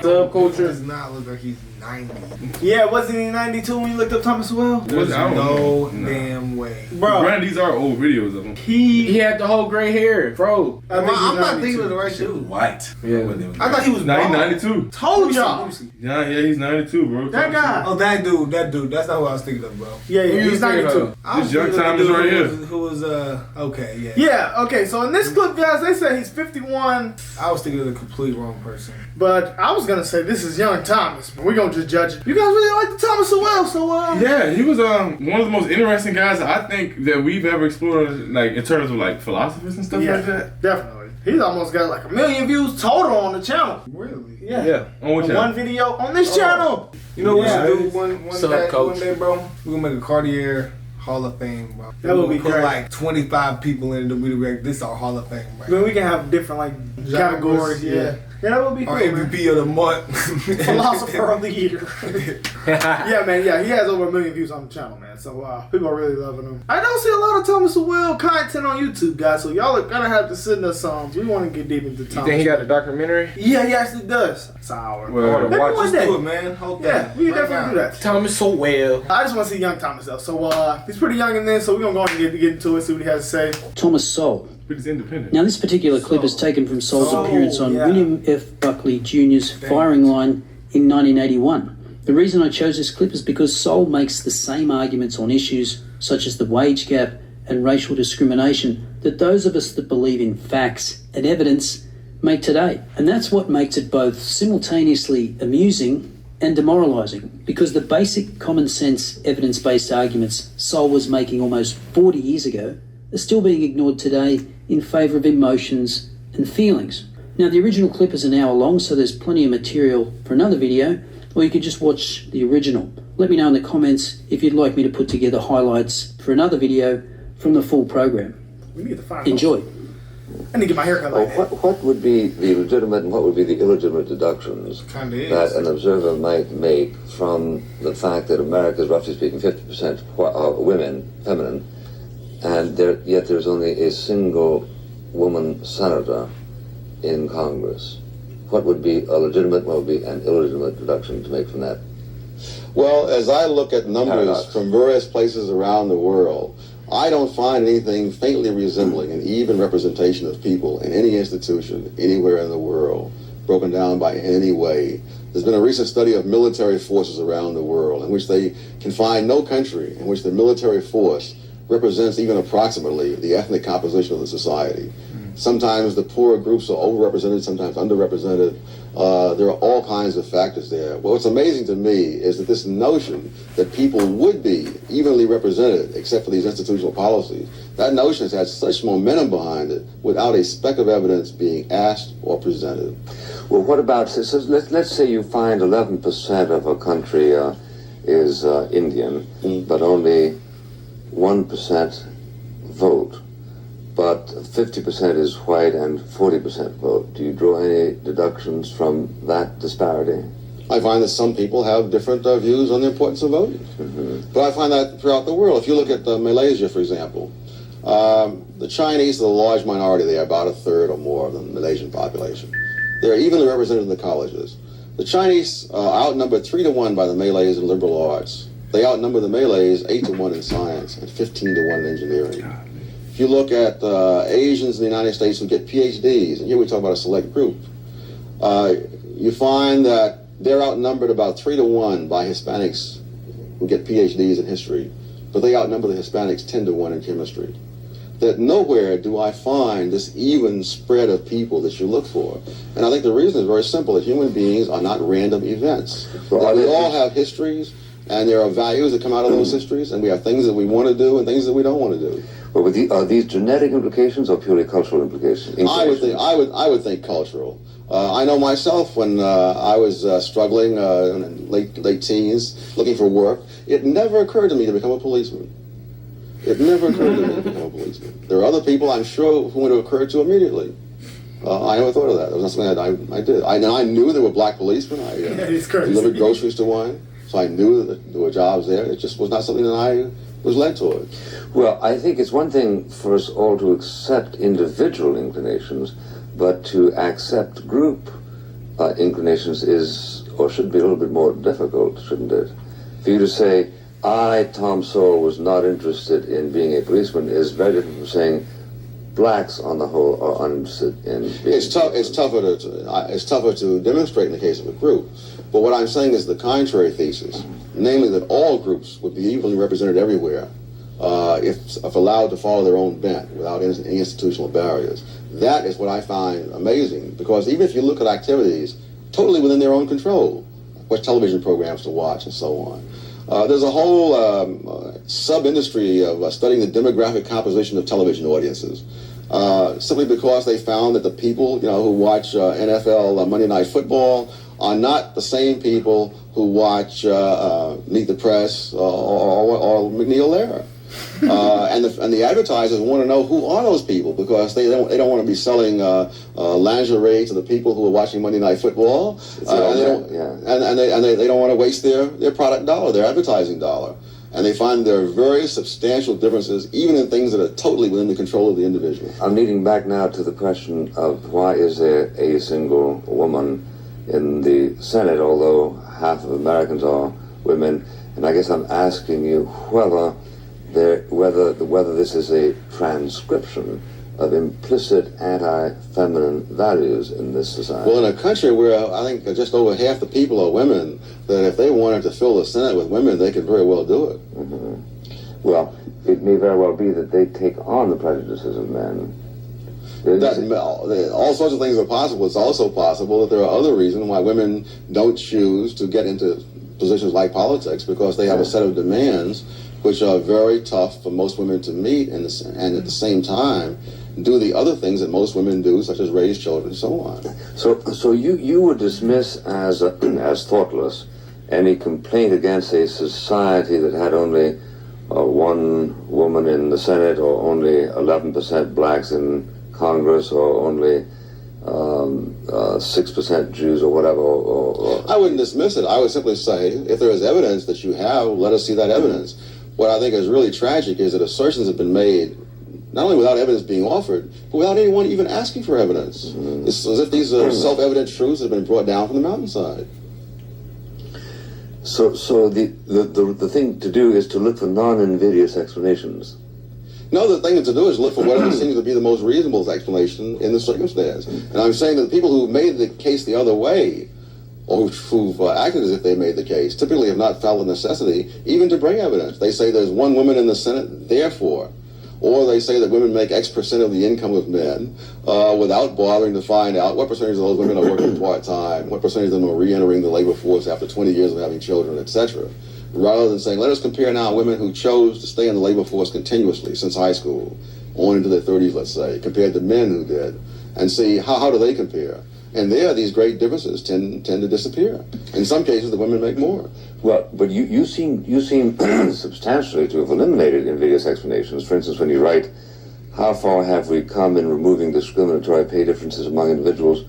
subculture. Does not look like he's 90. Yeah, wasn't he 92 when you looked up Thomas Sowell? There's no damn way. Bro, granted, these are old videos of him. He had the whole gray hair, bro. I'm not thinking of the right dude. White. Yeah. I thought he was Nah, he's bald. 92. Told y'all. Yeah, he's 92, bro. That guy. Oh, that dude. That's not who I was thinking of, bro. Yeah, he's 92. I was This young thinking of time the is dude right here. Who was okay, yeah. Yeah, okay, so in this clip, guys, they say he's 51, I was thinking of the complete wrong person. but I was gonna say this is young Thomas, but we're gonna just judge it. You guys really like the Thomas Sowell, so Yeah, he was one of the most interesting guys I think that we've ever explored, like in terms of like philosophers and stuff like that. Definitely. He's almost got like 1 million views total on the channel. Really? Yeah. On which One video on this channel. You know what we should do Coach. one day, bro? We're gonna make a Cartier Hall of Fame, bro. That would be put great. like 25 people in it and we react. This is our Hall of Fame, bro. Then we can have different like categories. Yeah, that would be cool. Our Man. MVP of the month. Philosopher of the year. Yeah, man. Yeah, he has over 1 million views on the channel, man. So people are really loving him. I don't see a lot of Thomas Sowell content on YouTube, guys. So y'all are gonna have to send us some. We want to get deep into Thomas. You think he got a documentary? Yeah, he actually does. It's our. Well, Maybe watch one Let's day. do it, man. Whole thing. Yeah, we can Right definitely now. do that. Thomas Sowell. I just want to see young Thomas though. So he's pretty young in this, so we're gonna go ahead and get into it, see what he has to say. Thomas Sowell. But he's independent. Now, this particular clip is taken from Sowell's appearance on yeah. William F. Buckley Jr.'s firing line in 1981. The reason I chose this clip is because Sowell makes the same arguments on issues such as the wage gap and racial discrimination that those of us that believe in facts and evidence make today. And that's what makes it both simultaneously amusing and demoralising, because the basic common sense evidence-based arguments Sowell was making almost 40 years ago are still being ignored today in favour of emotions and feelings. Now, the original clip is an hour long, so there's plenty of material for another video, or you could just watch the original. Let me know in the comments if you'd like me to put together highlights for another video from the full program. We need to find. Enjoy. I need to get my haircut like that. What would be the legitimate and what would be the illegitimate deductions that an observer might make from the fact that America is, roughly speaking, 50% women, feminine, and yet there's only a single woman senator in Congress? What would be a legitimate, what would be an illegitimate deduction to make from that? Well, as I look at numbers Paradox. from various places around the world, I don't find anything faintly resembling an even representation of people in any institution anywhere in the world, broken down by any way. There's been a recent study of military forces around the world in which they can find no country in which the military force represents even approximately the ethnic composition of the society. Sometimes the poorer groups are overrepresented, sometimes underrepresented. There are all kinds of factors there. Well, what's amazing to me is that this notion that people would be evenly represented, except for these institutional policies, that notion has had such momentum behind it without a speck of evidence being asked or presented. Well, what about, so let's say you find 11% of a country is Indian, but only 1% vote, but 50% is white and 40% vote. Do you draw any deductions from that disparity? I find that some people have different views on the importance of voting. But I find that throughout the world. If you look at Malaysia, for example, the Chinese are the large minority. They are about a third or more of the Malaysian population. They're evenly represented in the colleges. The Chinese are outnumbered 3-1 by the Malays in liberal arts. They outnumber the Malays 8-1 in science and 15-1 in engineering. If you look at Asians in the United States who get PhDs, and here we talk about a select group, you find that they're outnumbered about 3-1 by Hispanics who get PhDs in history, but they outnumber the Hispanics 10-1 in chemistry. That nowhere do I find this even spread of people that you look for. And I think the reason is very simple, that human beings are not random events. That we all have histories, and there are values that come out of those histories, and we have things that we want to do and things that we don't want to do. Well, are these genetic implications or purely cultural implications? I would think cultural. I know myself when I was struggling in late teens, looking for work, it never occurred to me to become a policeman. It never occurred to me to become a policeman. There are other people, I'm sure, who would have occurred to immediately. I never thought of that. It was not something that I did. I knew there were black policemen. I delivered groceries to one, so I knew that there were jobs there. It just was not something that I was led toward. Well, I think it's one thing for us all to accept individual inclinations, but to accept group inclinations is, or should be, a little bit more difficult, shouldn't it? For you to say, I, Tom Sowell, was not interested in being a policeman is very different from saying blacks on the whole are uninterested in being It's tougher to demonstrate in the case of a group. But what I'm saying is the contrary thesis, namely that all groups would be evenly represented everywhere if allowed to follow their own bent without any institutional barriers. That is what I find amazing, because even if you look at activities totally within their own control, what television programs to watch and so on, there's a whole sub-industry of studying the demographic composition of television audiences, simply because they found that the people who watch NFL Monday Night Football are not the same people who watch Meet the Press or McNeil Lehrer. And the advertisers want to know who are those people, because they don't want to be selling lingerie to the people who are watching Monday Night Football, and they don't want to waste their product dollar, their advertising dollar. And they find there are very substantial differences, even in things that are totally within the control of the individual. I'm leading back now to the question of why is there a single woman in the Senate, although half of Americans are women, and I guess I'm asking you whether this is a transcription of implicit anti-feminine values in this society. Well, in a country where I think just over half the people are women, that if they wanted to fill the Senate with women, they could very well do it. Mm-hmm. Well, it may very well be that they take on the prejudices of men. All sorts of things are possible. It's also possible that there are other reasons why women don't choose to get into positions like politics, because they have a set of demands which are very tough for most women to meet, and at the same time do the other things that most women do, such as raise children and so on. So you would dismiss as thoughtless any complaint against a society that had only one woman in the Senate, or only 11% blacks in Congress, or only 6% Jews, or whatever. I wouldn't dismiss it. I would simply say, if there is evidence that you have, let us see that evidence. What I think is really tragic is that assertions have been made, not only without evidence being offered, but without anyone even asking for evidence. Mm-hmm. It's as if these are self-evident truths that have been brought down from the mountainside. So the thing to do is to look for non-invidious explanations. No, the thing to do is look for whatever seems to be the most reasonable explanation in the circumstance. And I'm saying that the people who made the case the other way, or who've acted as if they made the case, typically have not felt the necessity even to bring evidence. They say there's one woman in the Senate, therefore. Or they say that women make X percent of the income of men without bothering to find out what percentage of those women are working part-time, what percentage of them are re-entering the labor force after 20 years of having children, etc. Rather than saying, let us compare now women who chose to stay in the labor force continuously since high school, on into their 30s, let's say, compared to men who did, and see how do they compare. And there, these great differences tend to disappear. In some cases, the women make more. Well, but you seem substantially to have eliminated invidious explanations. For instance, when you write, how far have we come in removing discriminatory pay differences among individuals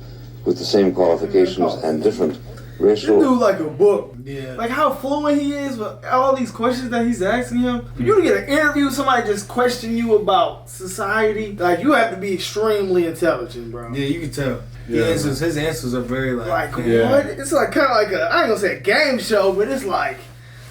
with the same qualifications and different racial... You do like a book. Yeah. Like how fluent he is with all these questions that he's asking him. For you to get an interview, somebody just question you about society, like you have to be extremely intelligent, bro. Yeah, you can tell. Yeah. His answers are very like what? It's like kind of like I ain't gonna say a game show, but it's like,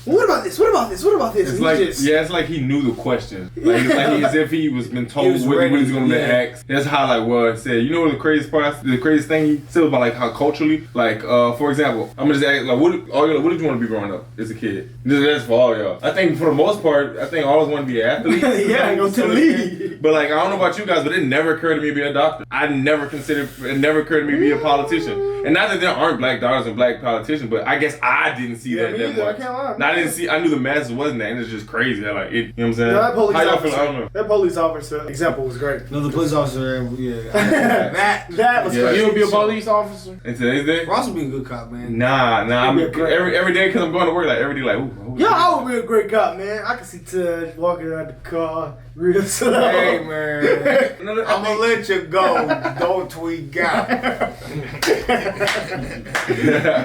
what about this? What about this? What about this? It's And like just, it's like he knew the question. Like it's like as if he was been told was what ready, he's gonna ask. That's how like what I said. You know what the craziest thing he said about like how culturally, like for example, I'm gonna just ask like what did you want to be growing up as a kid? That's for all y'all. I think for the most part, I think I always want to be an athlete. yeah, go to the league. But like I don't know about you guys, but it never occurred to me to be a doctor. It never occurred to me to be a politician. And not that there aren't black doctors and black politicians, but I guess I didn't see that much. I can't lie. I didn't see. I knew the masses wasn't that, and it's just crazy. Like you know what I'm saying? No, that police How y'all officer, feel? I don't know. That police officer example was great. No, the police officer, yeah. That was great. You would be a police officer? In today's day? Ross would be a good cop, man. Nah. I'm He'd be a great- every day because I'm going to work. Like every day, like ooh. Yeah, I would be a great cop, man. I can see Ted walking out the car. Real slow. Hey man, I'm gonna let you go. Don't tweak out.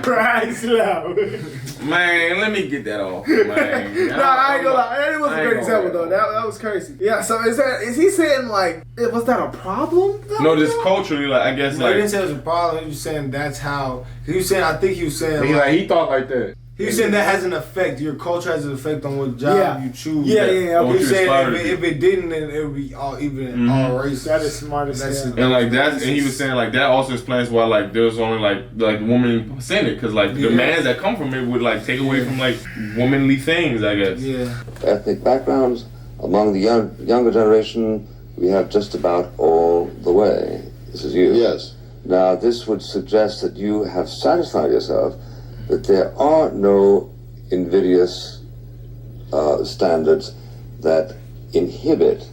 Right slow. Man, let me get that off, man. No, I ain't gonna lie. That was a great example though. That was crazy. Yeah. So is he saying like was that a problem? No, just culturally, like I guess He like didn't say it was a problem. He was saying that's how. He was saying. I think he was saying. He thought like that. He was saying that has an effect. Your culture has an effect on what job you choose. Yeah. What He's you saying aspire to if it didn't, then it would be all even all racist. That is smart as hell. and like and he was saying like that also explains why like there's only like women saying it because like the demands that come from it would like take away from like womanly things, I guess. Yeah. Ethnic backgrounds among the younger generation, we have just about all the way. This is you. Yes. Now, this would suggest that you have satisfied yourself that there are no invidious standards that inhibit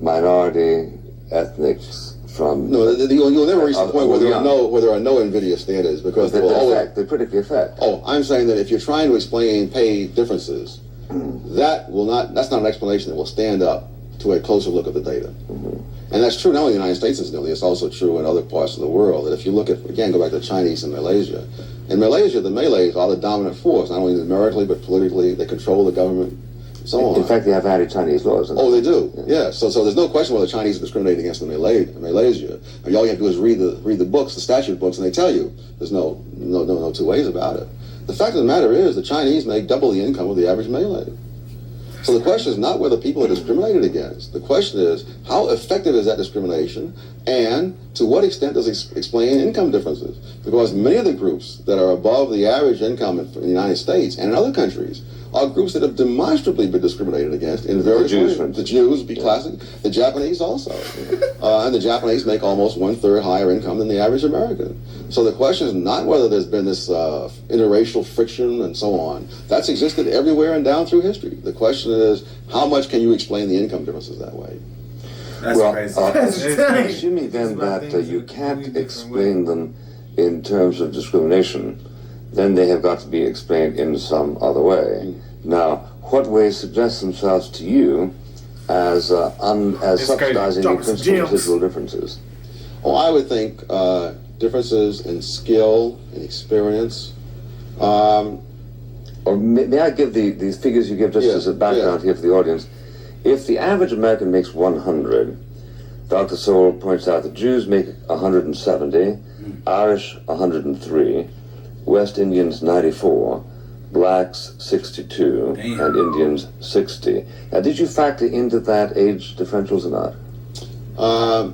minority ethnics from. No, you'll never reach the point where there are no invidious standards because they critically affect. Oh, I'm saying that if you're trying to explain pay differences, that's not an explanation that will stand up to a closer look at the data. And that's true not only in the United States, incidentally, it's also true in other parts of the world. That if you look at, again, go back to Chinese and Malaysia. In Malaysia, the Malays are the dominant force, not only numerically, but politically. They control the government, and so on. In fact, they have anti-Chinese laws. Oh, they do. Yeah. So there's no question whether Chinese are discriminating against the Malaysia. I mean, all you have to do is read the books, the statute books, and they tell you there's no two ways about it. The fact of the matter is the Chinese make double the income of the average Malay. So the question is not whether people are discriminated against. The question is how effective is that discrimination, and to what extent does it explain income differences? Because many of the groups that are above the average income in the United States and in other countries are groups that have demonstrably been discriminated against in various ways. The Jews would be classic. The Japanese also. And the Japanese make almost 1/3 higher income than the average American. So the question is not whether there's been this interracial friction and so on. That's existed everywhere and down through history. The question is how much can you explain the income differences that way? That's crazy. Assuming then that you can't explain them in terms of discrimination, then they have got to be explained in some other way. Now, what ways suggest themselves to you as subsidizing the principal residual differences? Oh, I would think differences in skill and experience. Or may I give these figures you give just as a background here for the audience? If the average American makes 100, Dr. Sowell points out that Jews make 170, Irish 103, West Indians 94, blacks 62, and Indians 60. Now, did you factor into that age differentials or not?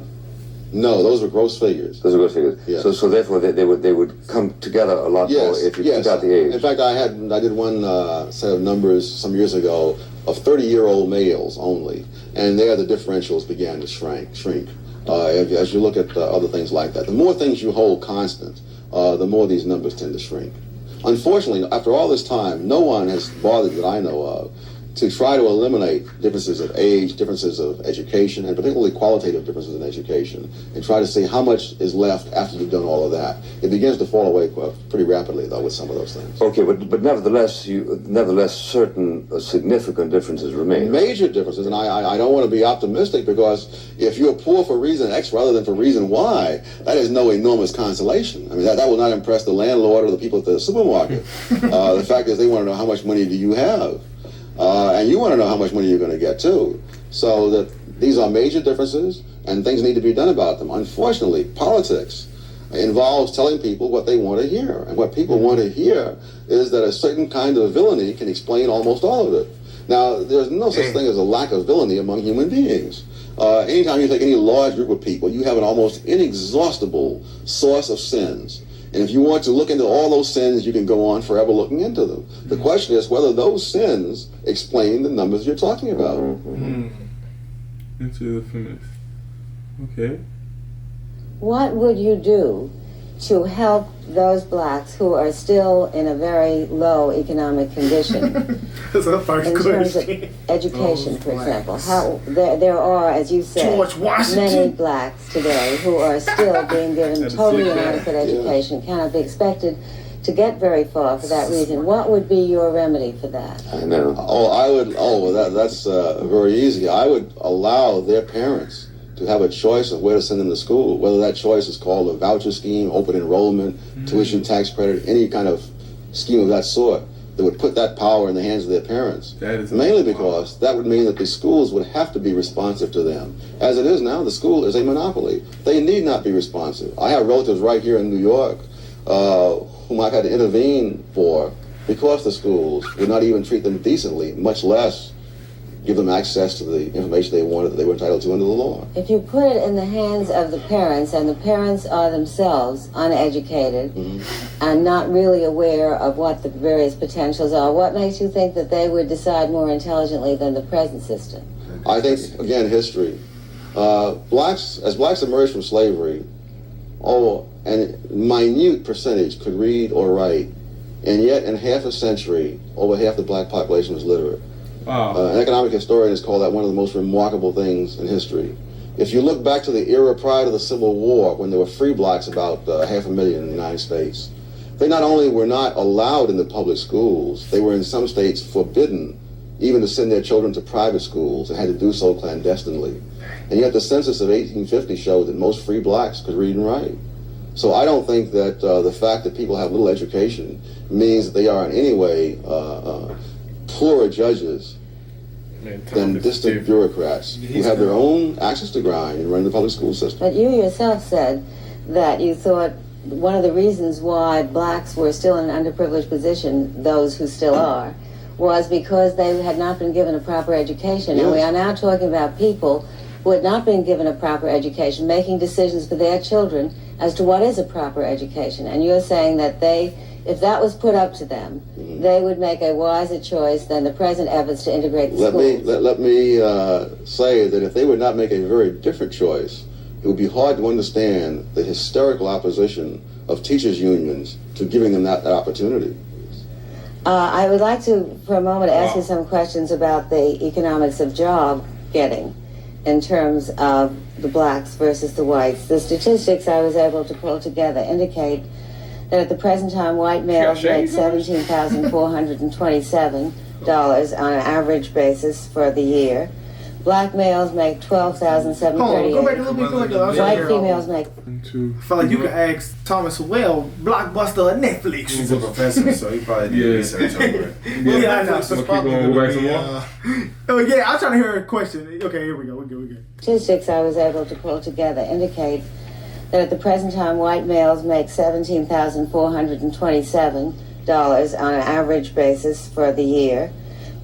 No, those were gross figures. Those are gross figures. Yes. So therefore they would come together a lot more if you took out the age. In fact, I did one set of numbers some years ago of 30-year-old males only, and there the differentials began to shrink. As you look at other things like that, the more things you hold constant, the more these numbers tend to shrink. Unfortunately, after all this time, no one has bothered that I know of to try to eliminate differences of age, differences of education, and particularly qualitative differences in education, and try to see how much is left after you've done all of that. It begins to fall away pretty rapidly, though, with some of those things. Okay, but nevertheless, certain significant differences remain. Major differences, and I don't want to be optimistic, because if you're poor for reason X rather than for reason Y, that is no enormous consolation. I mean, that will not impress the landlord or the people at the supermarket. The fact is they want to know how much money do you have. And you want to know how much money you're going to get, too. So that these are major differences, and things need to be done about them. Unfortunately, politics involves telling people what they want to hear. And what people want to hear is that a certain kind of villainy can explain almost all of it. Now, there's no such thing as a lack of villainy among human beings. Anytime you take any large group of people, you have an almost inexhaustible source of sins. And if you want to look into all those sins, you can go on forever looking into them. The question is whether those sins explain the numbers you're talking about. Into the feminist. Okay. What would you do to help those blacks who are still in a very low economic condition? That's our first in terms of education, for example. How there are, as you said, many blacks today who are still being given totally inadequate education, cannot be expected to get very far for that reason. What would be your remedy for that? I know. That's very easy. I would allow their parents to have a choice of where to send them to school, whether that choice is called a voucher scheme, open enrollment, tuition tax credit, any kind of scheme of that sort that would put that power in the hands of their parents. Mainly because that would mean that the schools would have to be responsive to them. As it is now, the school is a monopoly. They need not be responsive. I have relatives right here in New York whom I've had to intervene for because the schools would not even treat them decently, much less give them access to the information they wanted that they were entitled to under the law. If you put it in the hands of the parents, and the parents are themselves uneducated and not really aware of what the various potentials are, what makes you think that they would decide more intelligently than the present system? I think, again, history. As blacks emerged from slavery, and a minute percentage could read or write, and yet in half a century, over half the black population was literate. Wow. An economic historian has called that one of the most remarkable things in history. If you look back to the era prior to the Civil War, when there were free blacks about 500,000 in the United States, they not only were not allowed in the public schools, they were in some states forbidden even to send their children to private schools and had to do so clandestinely. And yet the census of 1850 showed that most free blacks could read and write. So I don't think that the fact that people have little education means that they are in any way poorer judges than distant bureaucrats who have their own access to grind and run the public school system. But you yourself said that you thought one of the reasons why blacks were still in an underprivileged position, those who still are, was because they had not been given a proper education. Yes. And we are now talking about people who had not been given a proper education, making decisions for their children as to what is a proper education. And you're saying that if that was put up to them, they would make a wiser choice than the present efforts to integrate the schools. Let me say that if they would not make a very different choice, it would be hard to understand the hysterical opposition of teachers' unions to giving them that opportunity. I would like to, for a moment, ask you some questions about the economics of job getting in terms of the blacks versus the whites. The statistics I was able to pull together indicate that at the present time, white males make $17,427 on an average basis for the year. Black males make $12,738. Go back a little bit. White females make. I feel like you can ask Thomas Sowell, Blockbuster or Netflix. He's a professor, so he probably did research over it. Yeah, I know. So keep going, go back some more. Oh yeah, I'm trying to hear a question. Okay, here we go. We go. Statistics I was able to pull together indicate that at the present time, white males make $17,427 on an average basis for the year.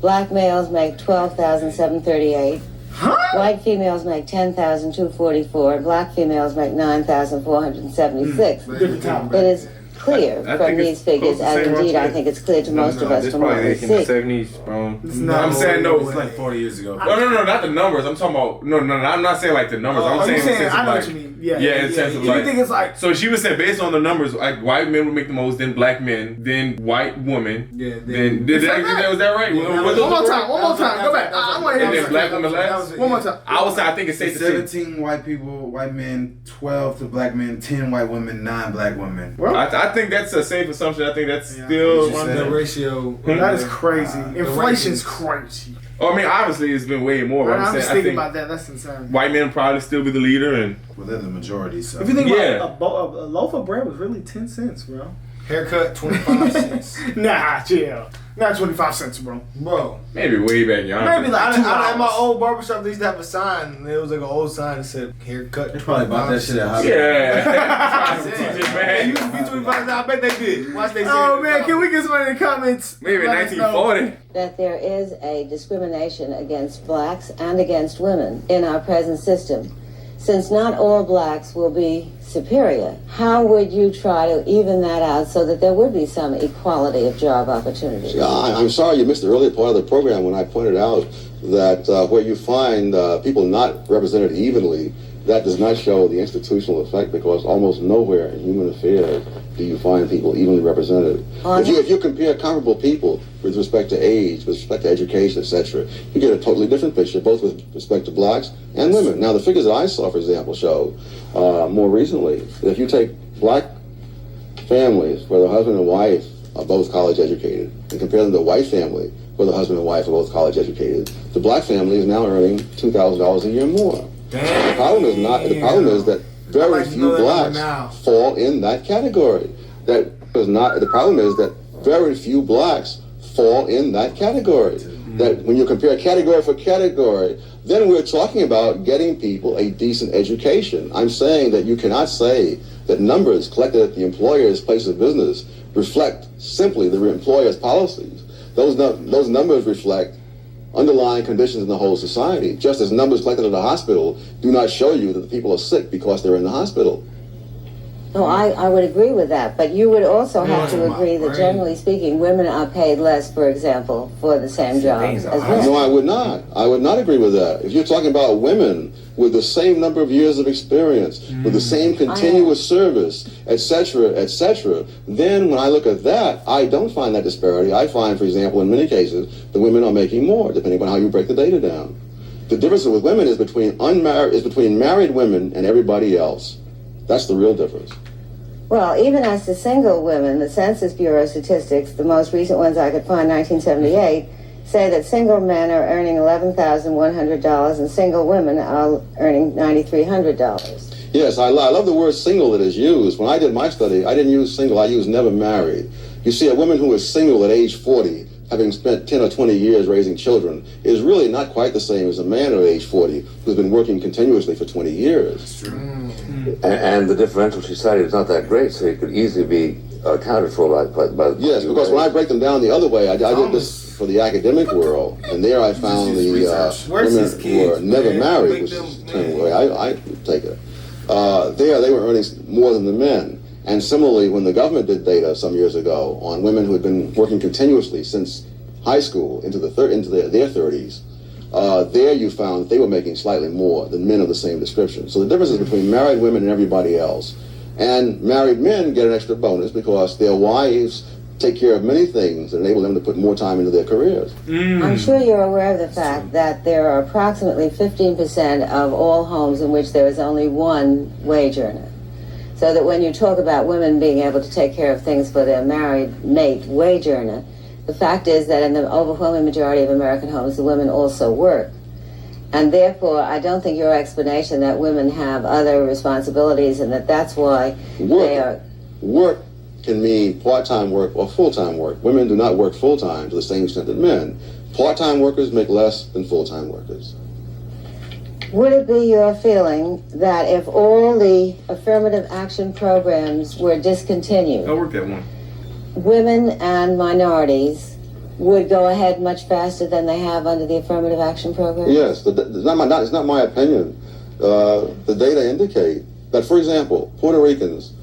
Black males make $12,738. White females make $10,244. Black females make $9,476. It is clear from these figures, and indeed I think it's clear to most of us from what we see. It's probably 70s, bro. I'm saying no. It's like 40 years ago. No, not the numbers. I'm talking about I'm not saying like the numbers. I'm saying in the sense of I know like, what you mean. Yeah, in the sense of like. You think it's like? So she was saying based on the numbers, like white men would make the most, then black men, then white women. Yeah. Then was that right? One more time. Go back. I want to And hear then black women last. one more time. I would say I think it's safe to say 17 white people, white men, 12 to black men, 10 white women, 9 black women. I think that's a safe assumption. I think that's still the ratio. That is crazy. Inflation's crazy. I mean, obviously it's been way more. But I'm just I thinking think about that. That's insane. white men probably still be the leader, and Well, they're the majority, so. If you think about a loaf of bread was really 10 cents, bro. Haircut, 25 cents. Nah, chill. Not 25 cents, bro. Bro. maybe way back young. Maybe like $2. At my old barbershop, they used to have a sign, and it was like an old sign that said haircut. They probably bought that shit at Hobby. Yeah. They used to be 25 cents. I bet they did. Watch they. Oh man, can we get somebody in the comments? Maybe 1940. That there is a discrimination against blacks and against women in our present system. Since not all blacks will be superior, how would you try to even that out so that there would be some equality of job opportunities? Yeah, I'm sorry you missed the earlier part of the program when I pointed out that where you find people not represented evenly, that does not show the institutional effect, because almost nowhere in human affairs do you find people evenly represented. If you compare comparable people with respect to age, with respect to education, etc., you get a totally different picture, both with respect to blacks and women. Now, the figures that I saw, for example, show more recently that if you take black families where the husband and wife are both college educated and compare them to a white family where the husband and wife are both college educated, the black family is now earning $2,000 a year more. Damn. The problem is not. The problem is that very few blacks fall in that category. That is not. The problem is that very few blacks fall in that category. That when you compare category for category, then we're talking about getting people a decent education. I'm saying that you cannot say that numbers collected at the employer's place of business reflect simply the employer's policies. Those numbers reflect underlying conditions in the whole society, just as numbers collected at a hospital do not show you that the people are sick because they're in the hospital. No, I would agree with that, but you would also have to agree that generally speaking, women are paid less, for example, for the same job as men. No, I would not. I would not agree with that. If you're talking about women with the same number of years of experience, with the same continuous service, etc., then when I look at that, I don't find that disparity. I find, for example, in many cases, the women are making more, depending on how you break the data down. The difference with women is between married women and everybody else. That's the real difference. Well, even as to single women, the Census Bureau statistics, the most recent ones I could find, 1978, say that single men are earning $11,100 and single women are earning $9,300. Yes, I love the word single that is used. When I did my study, I didn't use single, I used never married. You see, a woman who is single at age 40, having spent 10 or 20 years raising children, is really not quite the same as a man at age 40 who's been working continuously for 20 years. That's true. And the differential she cited is not that great, so it could easily be accounted for by yes, because when I break them down the other way, I did this for the academic world, and there I found the women who were never married, which is the term way I take it. There they were earning more than the men. And similarly, when the government did data some years ago on women who had been working continuously since high school into their 30s, there you found they were making slightly more than men of the same description. So the difference is between married women and everybody else. And married men get an extra bonus because their wives take care of many things and enable them to put more time into their careers. I'm sure you're aware of the fact that there are approximately 15% of all homes in which there is only one wage earner. So that when you talk about women being able to take care of things for their married mate wage earner, the fact is that in the overwhelming majority of American homes, the women also work. And therefore, I don't think your explanation that women have other responsibilities and that's why they are... Work can mean part-time work or full-time work. Women do not work full-time to the same extent that men. Part-time workers make less than full-time workers. Would it be your feeling that if all the affirmative action programs were discontinued, I worked at one, women and minorities would go ahead much faster than they have under the affirmative action program? Yes, it's not my opinion. The data indicate that, for example, Puerto Ricans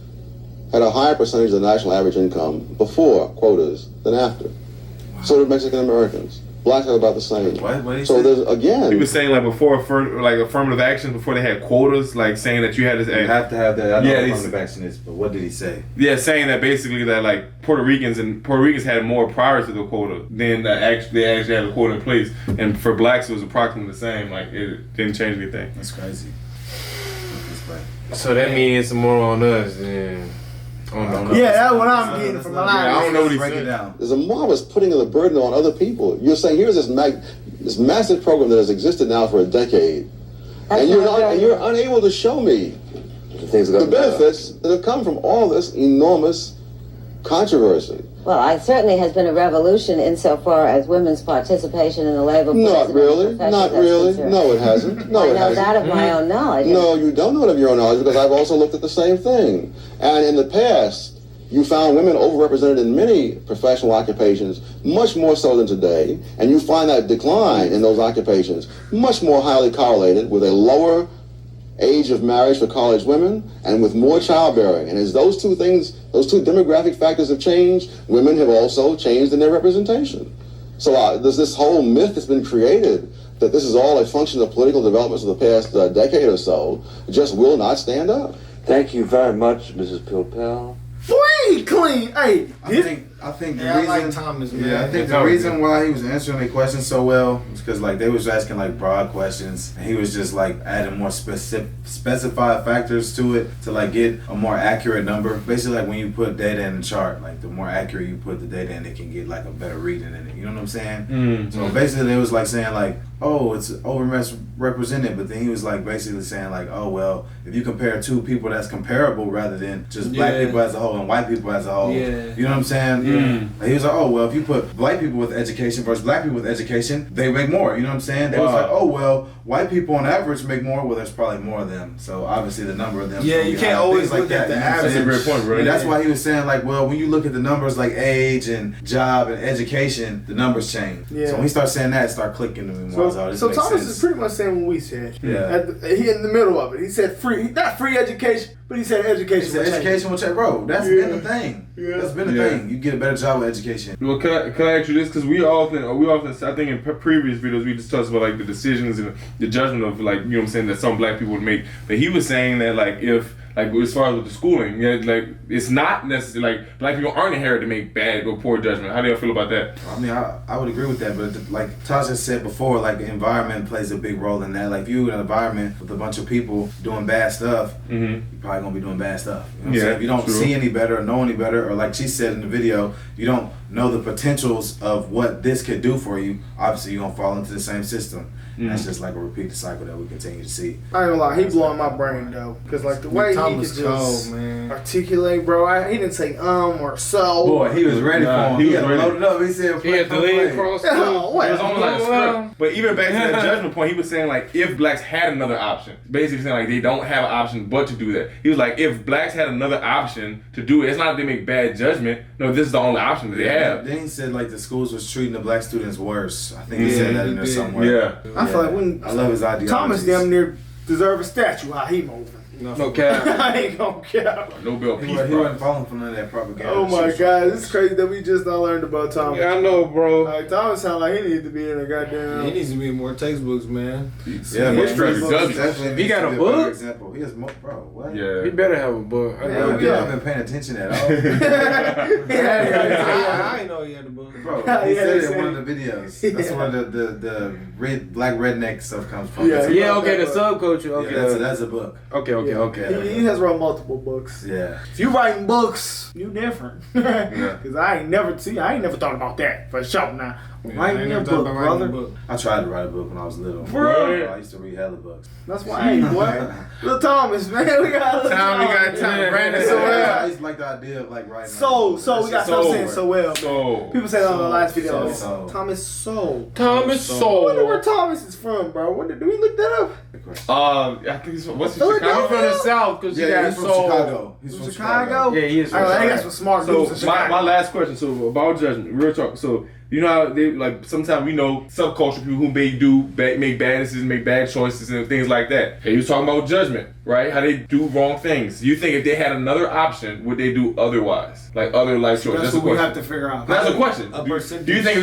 had a higher percentage of the national average income before quotas than after. Wow. So did Mexican Americans. Blacks have about the same. What so there's again. He was saying like before, like affirmative action before they had quotas, like saying that you had to. You have to have that. I know yeah, affirmative action is, but what did he say? Yeah, saying that basically that like Puerto Ricans had more prior to the quota than they actually had a quota in place, and for blacks it was approximately the same. Like it didn't change anything. That's crazy. So that means it's more on us than. Yeah, that's what I'm getting from a lot. I don't know what he's Break it saying. down. There's a marvelous putting of the burden on other people. You're saying here's this massive program that has existed now for a decade, and you're unable to show me the benefits that have come from all this enormous controversy. Well, it certainly has been a revolution insofar as women's participation in the labor force. Not really. No, it hasn't. No, I it know hasn't. that of my own knowledge. No, you don't know it of your own knowledge because I've also looked at the same thing. And in the past, you found women overrepresented in many professional occupations, much more so than today. And you find that decline in those occupations much more highly correlated with a lower age of marriage for college women and with more childbearing. And as those two demographic factors have changed, women have also changed in their representation. So there's this whole myth that's been created that this is all a function of political developments of the past decade or so, just will not stand up. Thank you very much, Mrs. Pilpel. Sweet, clean. Hey, I think the Yeah, I reason, like Thomas, man. yeah, I think the reason why he was answering their questions so well was because like they was asking like broad questions, and he was just like adding more specified factors to it to like get a more accurate number. Basically, like when you put data in the chart, like the more accurate you put the data in, it can get like a better reading in it. You know what I'm saying? So basically, it was like saying like, oh, it's overrepresented, but then he was like basically saying like, oh well, if you compare two people that's comparable rather than just black people as a whole and white people as a whole, you know what I'm saying? Like, he was like, oh well, if you put black people with education versus black people with education, they make more. You know what I'm saying? They was like, oh well, white people on average make more. Well, there's probably more of them, so obviously the number of them. Yeah, you can't always look at the average. That's a great point, bro. And that's why he was saying like, well, when you look at the numbers like age and job and education, the numbers change. Yeah. So when he starts saying that, it start clicking to me more. So Thomas is pretty much saying what we said. Yeah. He in the middle of it. He said not free education, but he said education. He said education will change, bro. That's been the thing. That's been the thing. You get a better job with education. Well, can I ask you this? Because we often, I think in previous videos we just talked about like the decisions and the judgment of like, you know what I'm saying, that some black people would make. But he was saying that like if, like as far as with the schooling, like it's not necessarily like black people aren't inherited to make bad or poor judgment. How do y'all feel about that? I mean, I would agree with that, but like Tasha said before, like the environment plays a big role in that. Like if you in an environment with a bunch of people doing bad stuff, you're probably gonna be doing bad stuff. You know what I'm saying? If you don't see any better or know any better, or like she said in the video, you don't know the potentials of what this could do for you, obviously you're gonna fall into the same system. That's just like a repeated cycle that we continue to see. I ain't gonna lie, he blowing my brain though, cause like the way he could just articulate, bro. He didn't say or so. Boy, he was ready for him. He had loaded up. He said, he had to lean across. It was almost like a script. But even back to that judgment point, he was saying like if blacks had another option, basically saying like they don't have an option but to do that. He was like if blacks had another option to do it, it's not that they make bad judgment. No, this is the only option that they have. Then he said like the schools was treating the black students worse. I think he said that in there somewhere. Yeah. I feel like when I love his ideology. Thomas damn near deserve a statue how he moving. No cap. I ain't gonna cap. Nobel Peace He wasn't falling for none of that propaganda. Oh my god, it's crazy that we just not learned about Thomas. Yeah, I know, bro. Like Thomas sound like he needs to be in a goddamn. He needs to be in more textbooks, man. Yeah, He got a book? Example. He has bro, what? Yeah. He better have a book. I know. You haven't been paying attention at all. I didn't know he had a book. Bro, he said it in one of the videos. That's where the black redneck stuff comes from. Yeah, okay, the subculture. Okay, Yeah, that's a book. Okay. He has wrote multiple books. Yeah. If you writing books, you different. Cause I ain't never thought about that for sure. Now, write me a book, brother. I tried to write a book when I was little. Bro. I used to read hella books. That's why I ain't boy. Little Thomas, man, we got little Thomas. Brandon I used to like the idea of like writing. So we got some saying so well. So People say that on the last video. So. Thomas Soul. Thomas I Soul. wonder where Thomas is from, bro. Do we look that up? I think he's what's his Look, Chicago? I'm from the South because he got he's from soul. Chicago. He's from Chicago? Yeah, he is. I got some smart dudes in So my Chicago. last question. So about judgment, real talk. So you know how they like sometimes we know subculture people who make bad decisions, make bad choices and things like that. Hey, you was talking about judgment, right? How they do wrong things. You think if they had another option, would they do otherwise? Like other life choices? That's what we have to figure out. That's a question. A percentage. Do you think if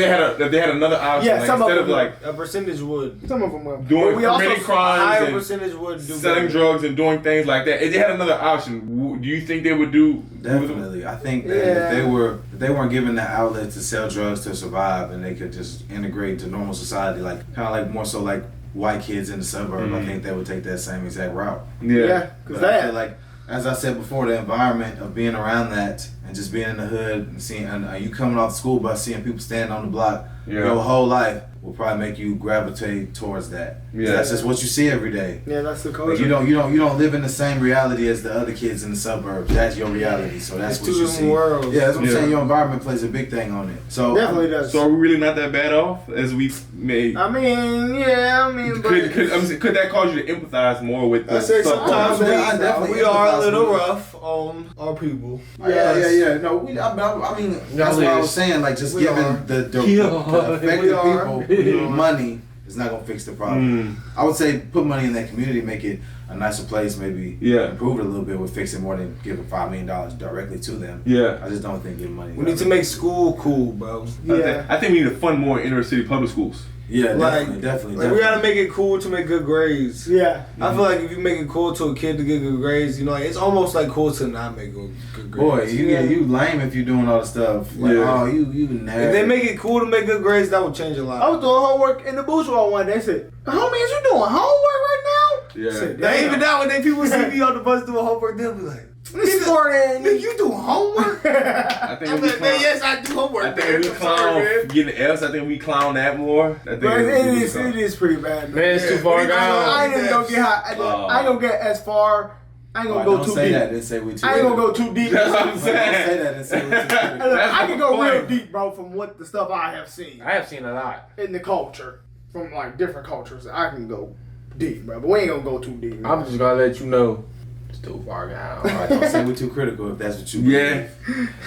they had another option, Yeah, like, some of instead them of like A percentage would. Some of them will. doing But we also committing a higher crimes and percentage would do selling better. drugs and doing things like that, if they had another option, do you think they would do? Definitely. I think that if they weren't given the outlet to sell drugs to survive and they could just integrate to normal society, like kind of like more so like white kids in the suburb, I think they would take that same exact route. Yeah, because I feel like, as I said before, the environment of being around that and just being in the hood and seeing, and you coming off the school bus, seeing people standing on the block your whole life will probably make you gravitate towards that. Yeah, that's just what you see every day. Yeah, that's the culture. Like you don't live in the same reality as the other kids in the suburbs. That's your reality. So that's what you see. Worlds. Yeah, that's what I'm saying. Your environment plays a big thing on it. So definitely does. So are we really not that bad off as we may? I mean, yeah, Could that cause you to empathize more with the? I say sometimes I definitely we are a empathize little with it. rough on our people. Yeah. No, I mean, that's what I was saying. Like, just giving the affected people money is not gonna fix the problem. I would say put money in that community, make it a nicer place, maybe improve it a little bit with fixing more than giving $5 million directly to them. Yeah. I just don't think giving money. We need to make school cool, bro. Yeah. I think we need to fund more inner city public schools. Yeah, Like, definitely. we gotta make it cool to make good grades. Yeah. I feel like if you make it cool to a kid to get good grades, you know, like, it's almost like cool to not make good grades. Boy, you lame if you're doing all the stuff. Like, oh, you nerd. If they make it cool to make good grades, that would change a lot. I was doing homework in the bourgeois one day. They said, homie, is you doing homework right now? Yeah. Said, Now, even now, when people see me on the bus doing homework, they'll be like, nigga, you do homework? I think yes, I do homework. I think we clown getting F's. I think we clown that more. I think it is pretty bad. Man, it's too far gone. I ain't even gonna get high. I ain't gonna get as far. I ain't gonna go too deep. That. Say we too I ain't gonna go too deep. That's what I'm saying. Don't say that and say we too deep. Look, I can go real deep, bro, from what the stuff I have seen. I have seen a lot in the culture, from like different cultures. I can go deep, bro, but we ain't gonna go too deep. I'm just gonna let you know. It's too far gone. Alright, don't say we're too critical if that's what you believe.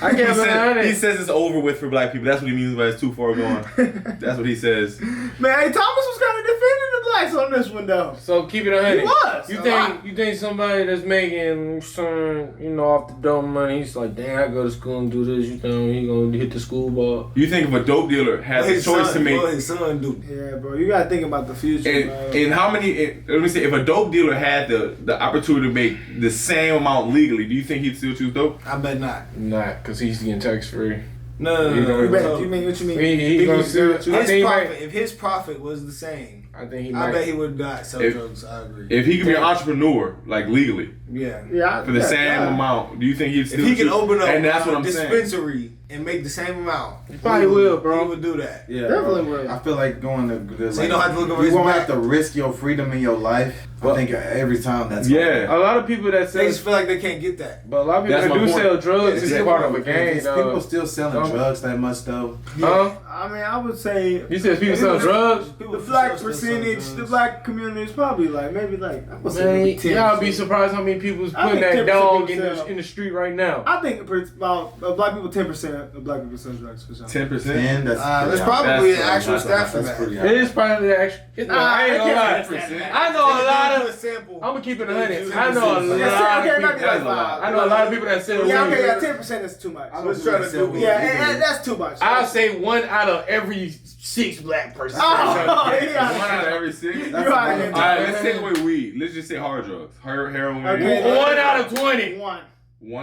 I can't he says it's over with for black people. That's what he means by it's too far gone. That's what he says. Man, hey, Thomas was kind of defending the blacks on this one though. So keep it 100. He was. You think somebody that's making some, off the dope money, he's like, damn, I go to school and do this. You think he gonna hit the school ball? You think if a dope dealer has a choice to make? What his son do? Yeah, bro, you gotta think about the future. And how many? Let me say, if a dope dealer had the opportunity to make the same amount legally, do you think he'd still choose dope? I bet not. Not, cause he's getting tax free. No. You mean what you mean? He gonna sue. If his profit was the same, I think he. I bet he would not sell drugs. I agree. If he could be an entrepreneur, like legally, for the same amount, do you think he'd still? If he can open up and that's what I'm dispensary and make the same amount, he probably will, bro. He would do that. Yeah, definitely bro. will. I feel like going to. So you don't have to look over you his won't back. have to risk your freedom in your life. I think every time that's a lot of people that they just feel like they can't get that. But a lot of people that do sell drugs is part of a game. People still selling drugs that much though. Huh? I mean, I would say you said people sell drugs. The black percentage, the black community is probably like maybe I would say maybe 10%. Y'all be surprised how many people's putting that dog in the street right now. I think about black people 10% of black people sell drugs for sure. 10%. That's probably an actual stat for that. It is probably the actual. I ain't gonna lie. I know a lot of. I'm gonna keep it 100. I know a lot of people. I know a lot of people that sell. Yeah, okay, 10% is too much. Let's try to do. Yeah, that's too much. I'll say 1 out of every 6 black person. 1 out of every 6. All right, let's take away weed. Let's just say hard drugs, heroin. Okay. 1 out of 20. 1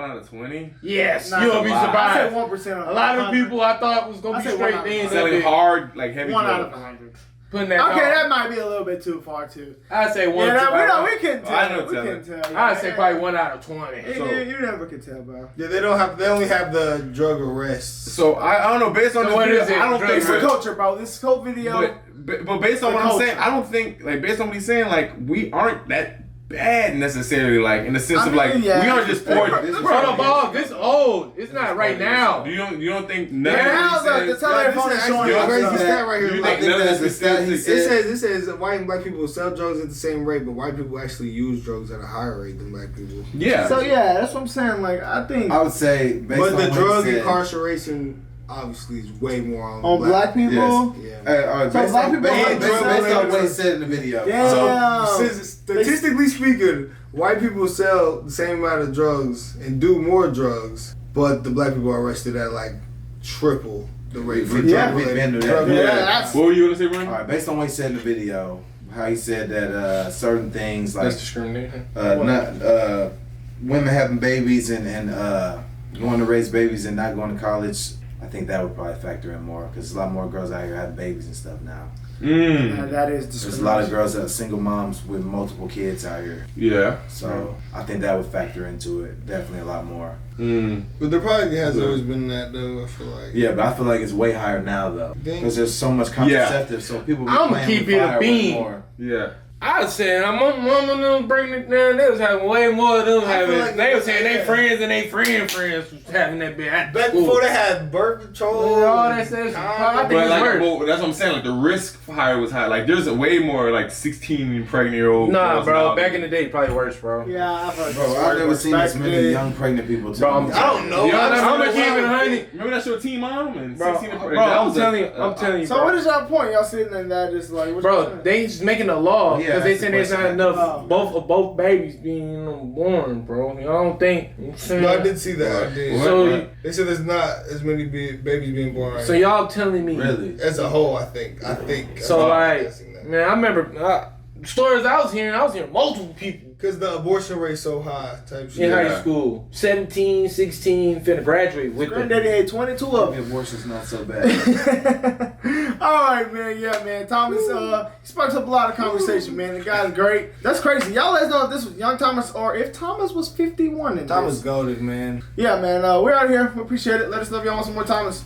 out of 20? Yes, you'll be surprised. I said 1%. A lot of people I thought was gonna be straight in. Selling hard, like heavy 1 drugs. out of 100. Putting that okay, that might be a little bit too far too. I'd say 1. Yeah, we can tell. I know we can tell. I'd say probably 1 out of 20. So, you never can tell, bro. Yeah, they only have the drug arrests. So I don't know. Based on what this is video, it? I don't think It's the culture, bro. This whole video. But based on what I'm saying, I don't think based on what he's saying, we aren't that bad necessarily, in the sense of we aren't just poor. Bro, this old. It's not right now. You don't think The telephone is showing a crazy stat right here. You think none of that's the stat he said? It says white and black people sell drugs at the same rate, but white people actually use drugs at a higher rate than black people. Yeah. So that's what I'm saying. I think I would say, based on the what drug he said, incarceration obviously is way more on black people. Yes. Yeah. Based black people on what he said in the video. Damn. So statistically speaking, white people sell the same amount of drugs and do more drugs, but the black people are arrested at triple the rate for What were you gonna say, Ryan? All right, based on what he said in the video, how he said that certain things That's discrimination. Women having babies and going to raise babies and not going to college, I think that would probably factor in more because a lot more girls out here having babies and stuff now. That is discrimination. There's a lot of girls that are single moms with multiple kids out here. Yeah. So I think that would factor into it definitely a lot more. But there probably has always been that though. I feel like. Yeah, but I feel like it's way higher now though because there's so much contraceptive. So people. I'm gonna keep it a bean. More. Yeah. I was saying, my mom and them breaking it down. They was having way more of them having. They was saying they friends and they friends was having that bit. Back before they had birth control, all that stuff. I think it's worse. That's what I'm saying. The risk for hire was high. There's a way more 16 pregnant-year-old. Nah, bro. now. Back in the day, probably worse, bro. Yeah, I've heard. Bro, I've never seen as many young pregnant people. Bro, I don't know. I'm gonna keep it 100. Remember that unless you're a teen mom and Bro, 16 and bro, I'm telling you, So bro. what is y'all point? Y'all sitting in that is like, what Bro, they just making a law Yeah, because they that's saying the there's not question. enough both babies being born, bro. Y'all don't think? You know what I'm saying? No, I did see that. I did. So, They said there's not as many babies being born right so now. y'all telling me? Really? As a whole, I think. So like, man, I remember stories I was hearing multiple people. Because the abortion rate so high, type shit. In high school, 17, 16, finna graduate with them. Granddaddy had 22 of them. Abortion's not so bad. All right, man. Yeah, man. Thomas, he sparks up a lot of conversation, man. The guy's great. That's crazy. Y'all let us know if this was young Thomas or if Thomas was 51 in Thomas this. goated, man. Yeah, man. We're out here. We appreciate it. Let us know if y'all want some more Thomas.